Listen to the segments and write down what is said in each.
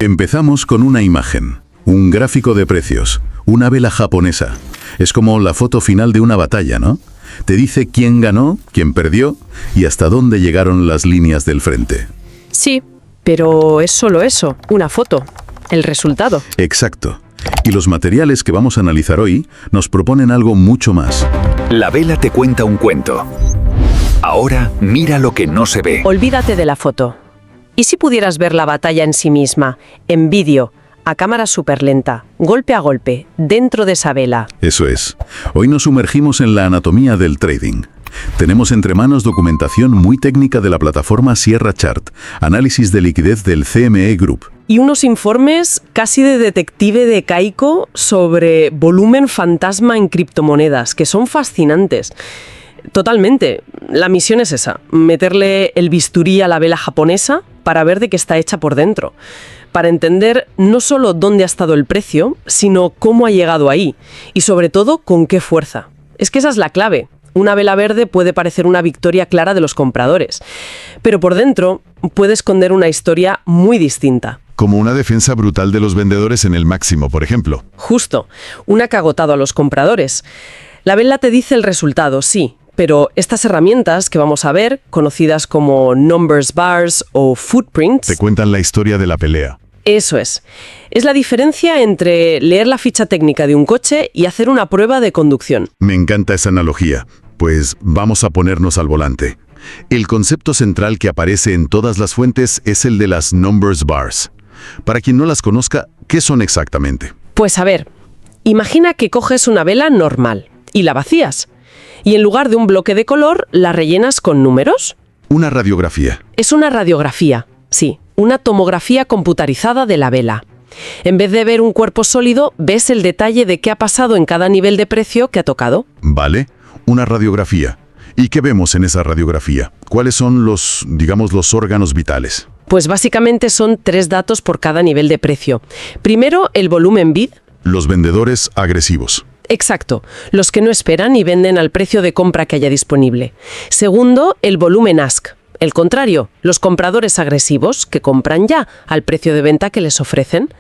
Empezamos con una imagen, un gráfico de precios, una vela japonesa. Es como la foto final de una batalla, ¿no? Te dice quién ganó, quién perdió y hasta dónde llegaron las líneas del frente. Sí, pero es solo eso, una foto, el resultado. Exacto. Y los materiales que vamos a analizar hoy nos proponen algo mucho más. La vela te cuenta un cuento. Ahora mira lo que no se ve. Olvídate de la foto. ¿Y si pudieras ver la batalla en sí misma, en vídeo, a cámara superlenta, golpe a golpe, dentro de esa vela? Eso es. Hoy nos sumergimos en la anatomía del trading. Tenemos entre manos documentación muy técnica de la plataforma Sierra Chart, análisis de liquidez del CME Group. Y unos informes casi de detective de Kaiko sobre volumen fantasma en criptomonedas, que son fascinantes. Totalmente. La misión es esa, meterle el bisturí a la vela japonesa para ver de qué está hecha por dentro. Para entender no solo dónde ha estado el precio, sino cómo ha llegado ahí. Y sobre todo, con qué fuerza. Es que esa es la clave. Una vela verde puede parecer una victoria clara de los compradores, pero por dentro puede esconder una historia muy distinta. Como una defensa brutal de los vendedores en el máximo, por ejemplo. Justo, una que ha agotado a los compradores. La vela te dice el resultado, sí, pero estas herramientas que vamos a ver, conocidas como numbers bars o footprints... Te cuentan la historia de la pelea. Eso es. Es la diferencia entre leer la ficha técnica de un coche y hacer una prueba de conducción. Me encanta esa analogía. Pues vamos a ponernos al volante. El concepto central que aparece en todas las fuentes es el de las numbers bars. Para quien no las conozca, ¿qué son exactamente? Pues a ver, imagina que coges una vela normal y la vacías. Y en lugar de un bloque de color, la rellenas con números. Una radiografía. Es una radiografía, sí, una tomografía computarizada de la vela. En vez de ver un cuerpo sólido, ves el detalle de qué ha pasado en cada nivel de precio que ha tocado. Vale, una radiografía. ¿Y qué vemos en esa radiografía? ¿Cuáles son los órganos vitales? Pues básicamente son 3 datos por cada nivel de precio. Primero, el volumen bid. Los vendedores agresivos. Exacto, los que no esperan y venden al precio de compra que haya disponible. Segundo, el volumen ask. El contrario, los compradores agresivos que compran ya al precio de venta que les ofrecen.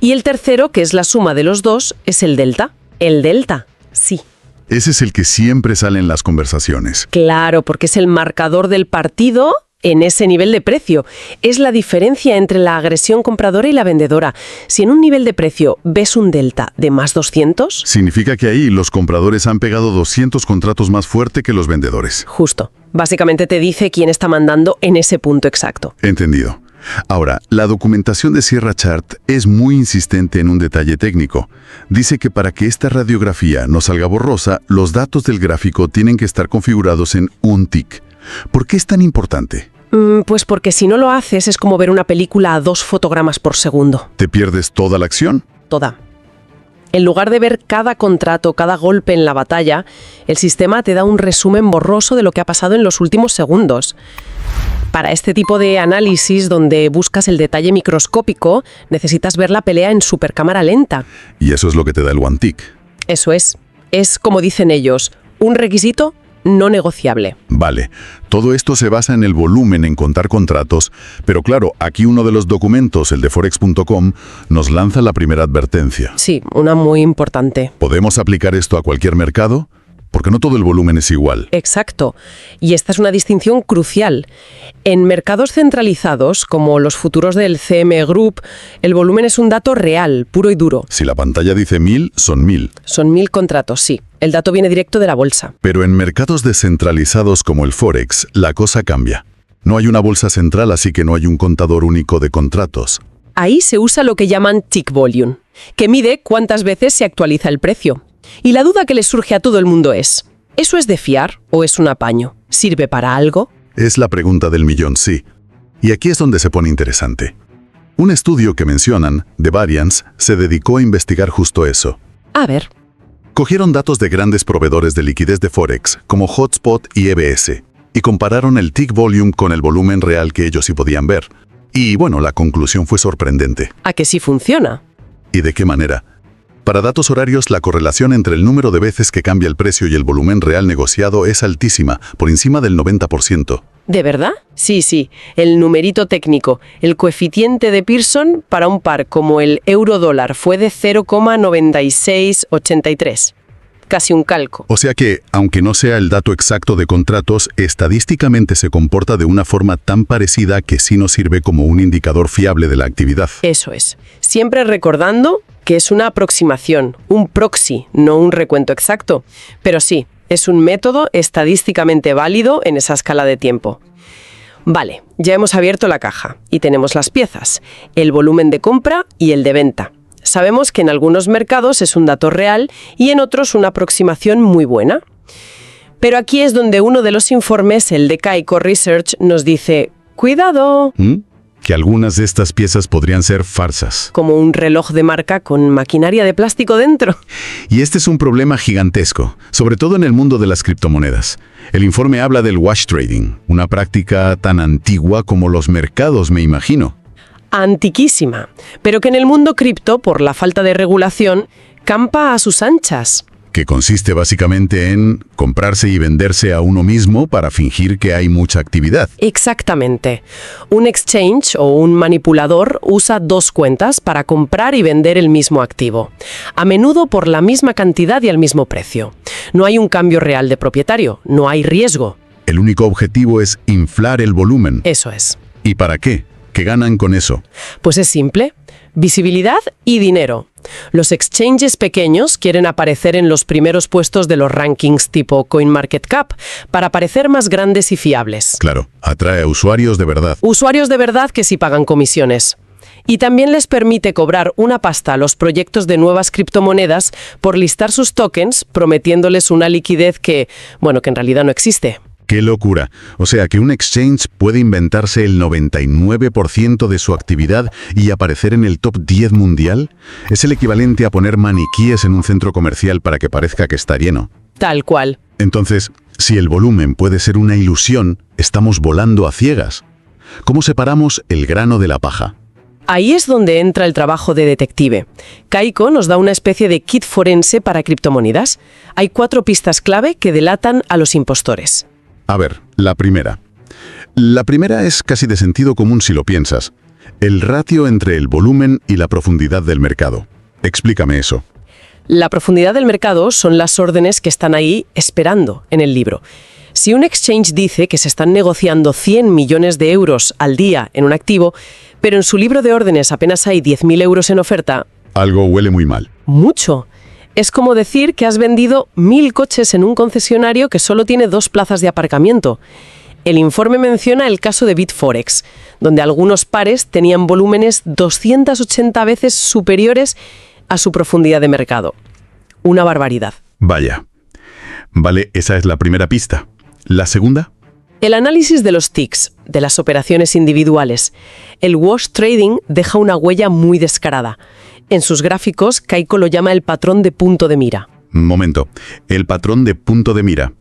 Y el tercero, que es la suma de los dos, es el delta. El delta, sí. Ese es el que siempre sale en las conversaciones. Claro, porque es el marcador del partido en ese nivel de precio. Es la diferencia entre la agresión compradora y la vendedora. Si en un nivel de precio ves un delta de más 200... Significa que ahí los compradores han pegado 200 contratos más fuerte que los vendedores. Justo. Básicamente te dice quién está mandando en ese punto exacto. Entendido. Ahora, la documentación de Sierra Chart es muy insistente en un detalle técnico. Dice que para que esta radiografía no salga borrosa, los datos del gráfico tienen que estar configurados en un tick. ¿Por qué es tan importante? Pues porque si no lo haces es como ver una película a 2 fotogramas por segundo. ¿Te pierdes toda la acción? Toda. En lugar de ver cada contrato, cada golpe en la batalla, el sistema te da un resumen borroso de lo que ha pasado en los últimos segundos. Para este tipo de análisis, donde buscas el detalle microscópico, necesitas ver la pelea en supercámara lenta. Y eso es lo que te da el one tick. Eso es. Es, como dicen ellos, un requisito no negociable. Vale, todo esto se basa en el volumen, en contar contratos, pero claro, aquí uno de los documentos, el de Forex.com, nos lanza la primera advertencia. Sí, una muy importante. ¿Podemos aplicar esto a cualquier mercado? Porque no todo el volumen es igual. Exacto. Y esta es una distinción crucial. En mercados centralizados, como los futuros del CME Group, el volumen es un dato real, puro y duro. Si la pantalla dice 1000, son 1000. Son 1000 contratos, sí. El dato viene directo de la bolsa. Pero en mercados descentralizados como el Forex, la cosa cambia. No hay una bolsa central, así que no hay un contador único de contratos. Ahí se usa lo que llaman tick volume, que mide cuántas veces se actualiza el precio. Y la duda que le surge a todo el mundo es, ¿eso es de fiar o es un apaño? ¿Sirve para algo? Es la pregunta del millón, sí. Y aquí es donde se pone interesante. Un estudio que mencionan, de Variance, se dedicó a investigar justo eso. A ver. Cogieron datos de grandes proveedores de liquidez de Forex, como Hotspot y EBS, y compararon el tick volume con el volumen real que ellos sí podían ver. Y bueno, la conclusión fue sorprendente. ¿A que sí funciona? ¿Y de qué manera? Para datos horarios, la correlación entre el número de veces que cambia el precio y el volumen real negociado es altísima, por encima del 90%. ¿De verdad? Sí. El numerito técnico, el coeficiente de Pearson para un par como el euro-dólar fue de 0,9683. Casi un calco. O sea que, aunque no sea el dato exacto de contratos, estadísticamente se comporta de una forma tan parecida que sí nos sirve como un indicador fiable de la actividad. Eso es. Siempre recordando que es una aproximación, un proxy, no un recuento exacto. Pero sí, es un método estadísticamente válido en esa escala de tiempo. Vale, ya hemos abierto la caja y tenemos las piezas, el volumen de compra y el de venta. Sabemos que en algunos mercados es un dato real y en otros una aproximación muy buena. Pero aquí es donde uno de los informes, el de Kaiko Research, nos dice ¡cuidado! Que algunas de estas piezas podrían ser farsas. Como un reloj de marca con maquinaria de plástico dentro. Y este es un problema gigantesco, sobre todo en el mundo de las criptomonedas. El informe habla del wash trading, una práctica tan antigua como los mercados, me imagino. Antiquísima, pero que en el mundo cripto, por la falta de regulación, campa a sus anchas. Que consiste básicamente en comprarse y venderse a uno mismo para fingir que hay mucha actividad. Exactamente. Un exchange o un manipulador usa dos cuentas para comprar y vender el mismo activo, a menudo por la misma cantidad y al mismo precio. No hay un cambio real de propietario, no hay riesgo. El único objetivo es inflar el volumen. Eso es. ¿Y para qué? ¿Qué ganan con eso? Pues es simple. Visibilidad y dinero. Los exchanges pequeños quieren aparecer en los primeros puestos de los rankings tipo CoinMarketCap para parecer más grandes y fiables. Claro, atrae a usuarios de verdad. Usuarios de verdad que sí pagan comisiones. Y también les permite cobrar una pasta a los proyectos de nuevas criptomonedas por listar sus tokens, prometiéndoles una liquidez que en realidad no existe. ¡Qué locura! O sea, que un exchange puede inventarse el 99% de su actividad y aparecer en el top 10 mundial. Es el equivalente a poner maniquíes en un centro comercial para que parezca que está lleno. Tal cual. Entonces, si el volumen puede ser una ilusión, estamos volando a ciegas. ¿Cómo separamos el grano de la paja? Ahí es donde entra el trabajo de detective. Kaiko nos da una especie de kit forense para criptomonedas. Hay 4 pistas clave que delatan a los impostores. A ver, la primera. La primera es casi de sentido común si lo piensas. El ratio entre el volumen y la profundidad del mercado. Explícame eso. La profundidad del mercado son las órdenes que están ahí esperando en el libro. Si un exchange dice que se están negociando 100 millones de euros al día en un activo, pero en su libro de órdenes apenas hay 10.000 euros en oferta... Algo huele muy mal. Mucho. Es como decir que has vendido 1.000 coches en un concesionario que solo tiene 2 plazas de aparcamiento. El informe menciona el caso de Bitforex, donde algunos pares tenían volúmenes 280 veces superiores a su profundidad de mercado. Una barbaridad. Vaya. Vale, esa es la primera pista. ¿La segunda? El análisis de los ticks, de las operaciones individuales. El wash trading deja una huella muy descarada. En sus gráficos, Kaiko lo llama el patrón de punto de mira. Momento. El patrón de punto de mira.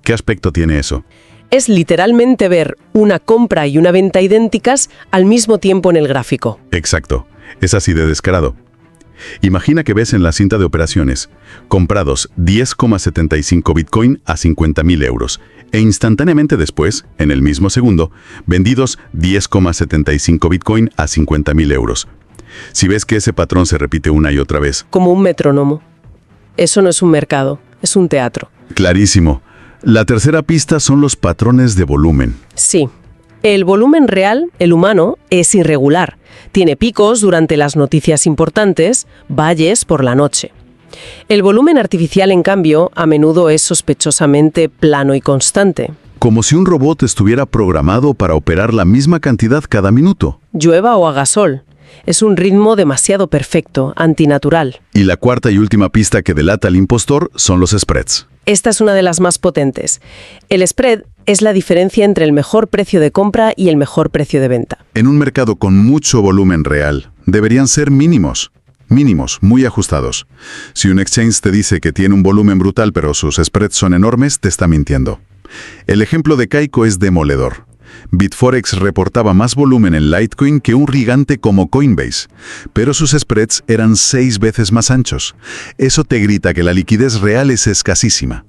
¿Qué aspecto tiene eso? Es literalmente ver una compra y una venta idénticas al mismo tiempo en el gráfico. Exacto. Es así de descarado. Imagina que ves en la cinta de operaciones, comprados 10,75 Bitcoin a 50.000 euros, e instantáneamente después, en el mismo segundo, vendidos 10,75 Bitcoin a 50.000 euros. Si ves que ese patrón se repite una y otra vez. Como un metrónomo. Eso no es un mercado, es un teatro. Clarísimo. La tercera pista son los patrones de volumen. Sí. El volumen real, el humano, es irregular. Tiene picos durante las noticias importantes, valles por la noche. El volumen artificial, en cambio, a menudo es sospechosamente plano y constante. Como si un robot estuviera programado para operar la misma cantidad cada minuto. Llueva o haga sol. Es un ritmo demasiado perfecto, antinatural. Y la cuarta y última pista que delata al impostor son los spreads. Esta es una de las más potentes. El spread es la diferencia entre el mejor precio de compra y el mejor precio de venta. En un mercado con mucho volumen real, deberían ser mínimos. Mínimos, muy ajustados. Si un exchange te dice que tiene un volumen brutal pero sus spreads son enormes, te está mintiendo. El ejemplo de Kaiko es demoledor. Bitforex reportaba más volumen en Litecoin que un gigante como Coinbase, pero sus spreads eran 6 veces más anchos. Eso te grita que la liquidez real es escasísima.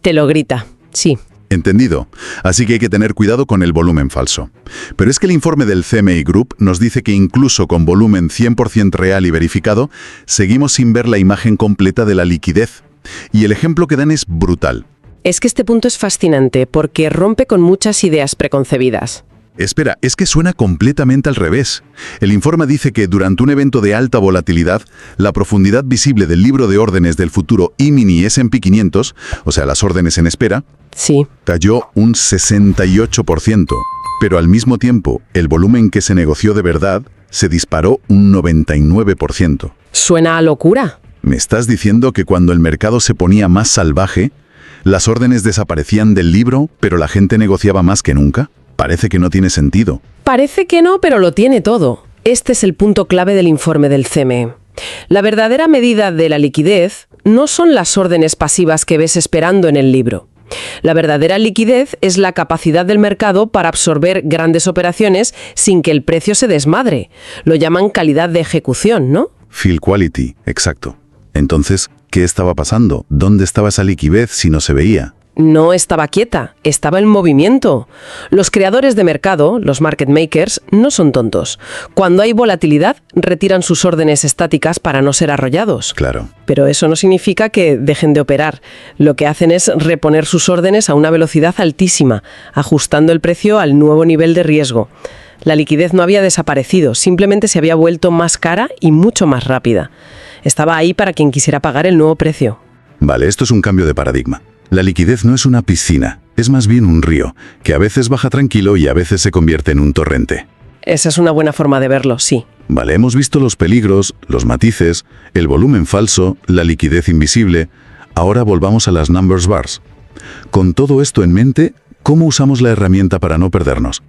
Te lo grita, sí. Entendido. Así que hay que tener cuidado con el volumen falso. Pero es que el informe del CME Group nos dice que incluso con volumen 100% real y verificado, seguimos sin ver la imagen completa de la liquidez. Y el ejemplo que dan es brutal. Es que este punto es fascinante porque rompe con muchas ideas preconcebidas. Espera, es que suena completamente al revés. El informe dice que durante un evento de alta volatilidad, la profundidad visible del libro de órdenes del futuro E-mini S&P 500, o sea, las órdenes en espera, Sí. cayó un 68%, pero al mismo tiempo, el volumen que se negoció de verdad se disparó un 99%. Suena a locura. ¿Me estás diciendo que cuando el mercado se ponía más salvaje, las órdenes desaparecían del libro, pero la gente negociaba más que nunca? Parece que no tiene sentido. Parece que no, pero lo tiene todo. Este es el punto clave del informe del CME. La verdadera medida de la liquidez no son las órdenes pasivas que ves esperando en el libro. La verdadera liquidez es la capacidad del mercado para absorber grandes operaciones sin que el precio se desmadre. Lo llaman calidad de ejecución, ¿no? Fill quality, exacto. Entonces, ¿qué estaba pasando? ¿Dónde estaba esa liquidez si no se veía? No estaba quieta, estaba en movimiento. Los creadores de mercado, los market makers, no son tontos. Cuando hay volatilidad, retiran sus órdenes estáticas para no ser arrollados. Claro. Pero eso no significa que dejen de operar. Lo que hacen es reponer sus órdenes a una velocidad altísima, ajustando el precio al nuevo nivel de riesgo. La liquidez no había desaparecido, simplemente se había vuelto más cara y mucho más rápida. Estaba ahí para quien quisiera pagar el nuevo precio. Vale, esto es un cambio de paradigma. La liquidez no es una piscina, es más bien un río, que a veces baja tranquilo y a veces se convierte en un torrente. Esa es una buena forma de verlo, sí. Vale, hemos visto los peligros, los matices, el volumen falso, la liquidez invisible. Ahora volvamos a las numbers bars. Con todo esto en mente, ¿cómo usamos la herramienta para no perdernos?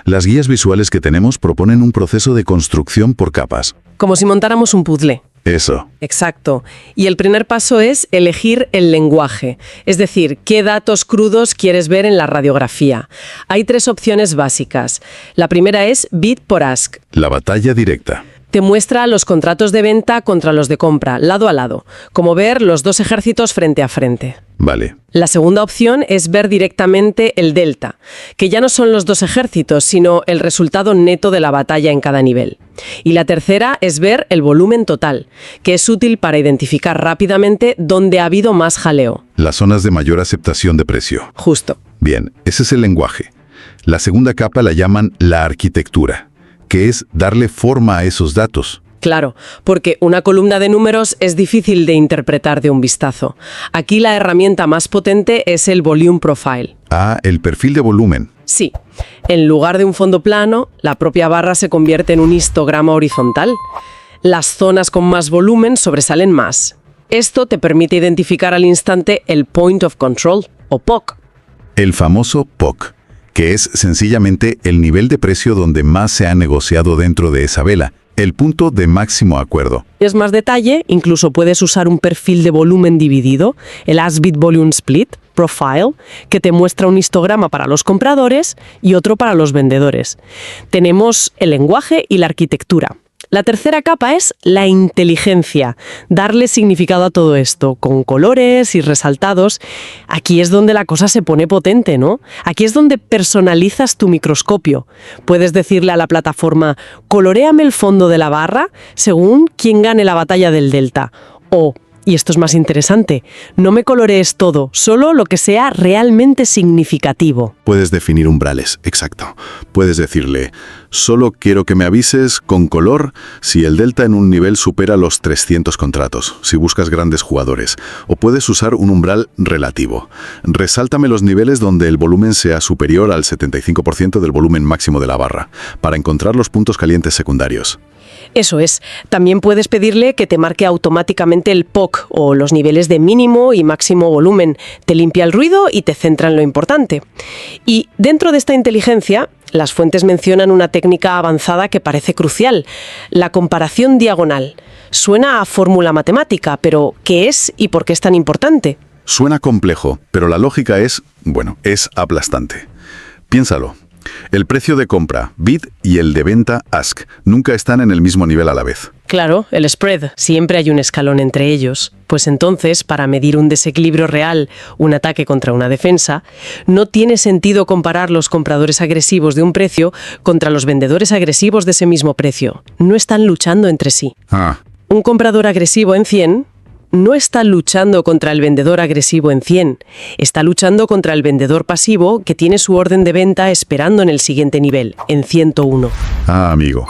Las guías visuales que tenemos proponen un proceso de construcción por capas. Como si montáramos un puzzle. Eso. Exacto. Y el primer paso es elegir el lenguaje, es decir, qué datos crudos quieres ver en la radiografía. Hay 3 opciones básicas. La primera es bid por ask. La batalla directa. Te muestra los contratos de venta contra los de compra, lado a lado, como ver los 2 ejércitos frente a frente. Vale. La segunda opción es ver directamente el delta, que ya no son los 2 ejércitos, sino el resultado neto de la batalla en cada nivel. Y la tercera es ver el volumen total, que es útil para identificar rápidamente dónde ha habido más jaleo. Las zonas de mayor aceptación de precio. Justo. Bien, ese es el lenguaje. La segunda capa la llaman la arquitectura, que es darle forma a esos datos. Claro, porque una columna de números es difícil de interpretar de un vistazo. Aquí la herramienta más potente es el Volume Profile. Ah, el perfil de volumen. Sí, en lugar de un fondo plano, la propia barra se convierte en un histograma horizontal. Las zonas con más volumen sobresalen más. Esto te permite identificar al instante el Point of Control, o POC. El famoso POC, que es sencillamente el nivel de precio donde más se ha negociado dentro de esa vela, el punto de máximo acuerdo. Es más detalle, incluso puedes usar un perfil de volumen dividido, el As-Bid Volume Split, Profile, que te muestra un histograma para los compradores y otro para los vendedores. Tenemos el lenguaje y la arquitectura. La tercera capa es la inteligencia, darle significado a todo esto, con colores y resaltados. Aquí es donde la cosa se pone potente, ¿no? Aquí es donde personalizas tu microscopio. Puedes decirle a la plataforma, coloréame el fondo de la barra según quién gane la batalla del delta. O, y esto es más interesante, no me colorees todo, solo lo que sea realmente significativo. Puedes definir umbrales, exacto. Puedes decirle, solo quiero que me avises con color si el delta en un nivel supera los 300 contratos, si buscas grandes jugadores. O puedes usar un umbral relativo. Resáltame los niveles donde el volumen sea superior al 75% del volumen máximo de la barra, para encontrar los puntos calientes secundarios. Eso es. También puedes pedirle que te marque automáticamente el POC o los niveles de mínimo y máximo volumen. Te limpia el ruido y te centra en lo importante. Y dentro de esta inteligencia, las fuentes mencionan una técnica avanzada que parece crucial, la comparación diagonal. Suena a fórmula matemática, pero ¿qué es y por qué es tan importante? Suena complejo, pero la lógica es, bueno, es aplastante. Piénsalo. El precio de compra, bid, y el de venta, ask, nunca están en el mismo nivel a la vez. Claro, el spread, siempre hay un escalón entre ellos. Pues entonces, para medir un desequilibrio real, un ataque contra una defensa, no tiene sentido comparar los compradores agresivos de un precio contra los vendedores agresivos de ese mismo precio. No están luchando entre sí. Un comprador agresivo en 100 no está luchando contra el vendedor agresivo en 100, está luchando contra el vendedor pasivo que tiene su orden de venta esperando en el siguiente nivel, en 101. Amigo.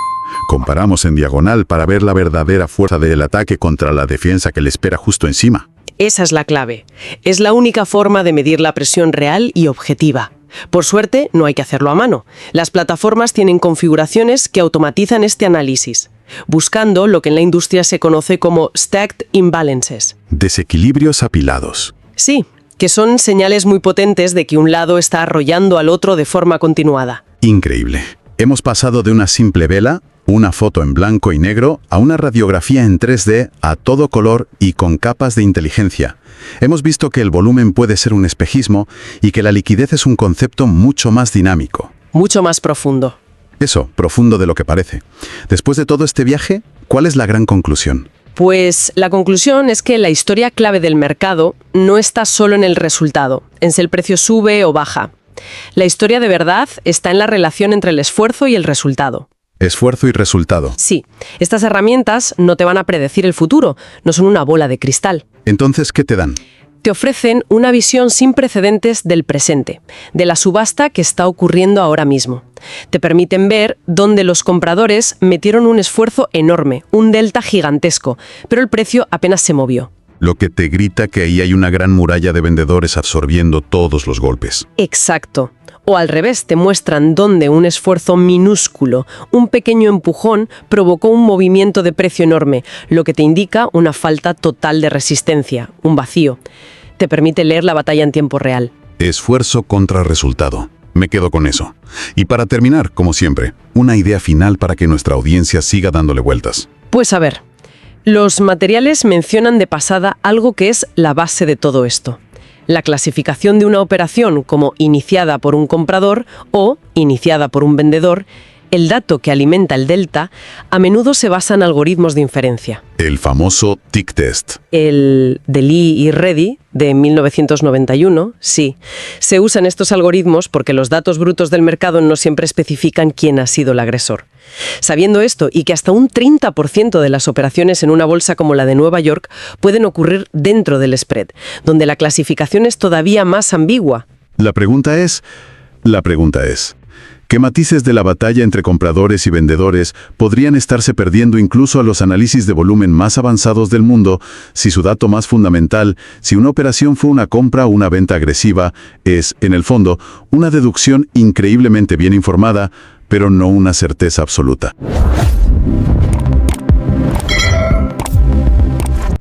Comparamos en diagonal para ver la verdadera fuerza del ataque contra la defensa que le espera justo encima. Esa es la clave. Es la única forma de medir la presión real y objetiva. Por suerte, no hay que hacerlo a mano. Las plataformas tienen configuraciones que automatizan este análisis, buscando lo que en la industria se conoce como stacked imbalances. Desequilibrios apilados. Sí, que son señales muy potentes de que un lado está arrollando al otro de forma continuada. Increíble. Hemos pasado de una simple vela, una foto en blanco y negro, a una radiografía en 3D a todo color y con capas de inteligencia. Hemos visto que el volumen puede ser un espejismo y que la liquidez es un concepto mucho más dinámico. Mucho más profundo. Eso, profundo de lo que parece. Después de todo este viaje, ¿cuál es la gran conclusión? Pues la conclusión es que la historia clave del mercado no está solo en el resultado, en si el precio sube o baja. La historia de verdad está en la relación entre el esfuerzo y el resultado. Esfuerzo y resultado. Sí, estas herramientas no te van a predecir el futuro, no son una bola de cristal. Entonces, ¿qué te dan? Te ofrecen una visión sin precedentes del presente, de la subasta que está ocurriendo ahora mismo. Te permiten ver dónde los compradores metieron un esfuerzo enorme, un delta gigantesco, pero el precio apenas se movió. Lo que te grita que ahí hay una gran muralla de vendedores absorbiendo todos los golpes. Exacto. O al revés, te muestran dónde un esfuerzo minúsculo, un pequeño empujón, provocó un movimiento de precio enorme, lo que te indica una falta total de resistencia, un vacío. Te permite leer la batalla en tiempo real. Esfuerzo contra resultado. Me quedo con eso. Y para terminar, como siempre, una idea final para que nuestra audiencia siga dándole vueltas. Pues a ver, los materiales mencionan de pasada algo que es la base de todo esto. La clasificación de una operación como iniciada por un comprador o iniciada por un vendedor, el dato que alimenta el delta, a menudo se basa en algoritmos de inferencia. El famoso tick test. El de Lee y Reddy, de 1991, sí. Se usan estos algoritmos porque los datos brutos del mercado no siempre especifican quién ha sido el agresor. Sabiendo esto y que hasta un 30% de las operaciones en una bolsa como la de Nueva York pueden ocurrir dentro del spread, donde la clasificación es todavía más ambigua. La pregunta es, ¿qué matices de la batalla entre compradores y vendedores podrían estarse perdiendo incluso a los análisis de volumen más avanzados del mundo si su dato más fundamental, si una operación fue una compra o una venta agresiva, es, en el fondo, una deducción increíblemente bien informada, pero no una certeza absoluta?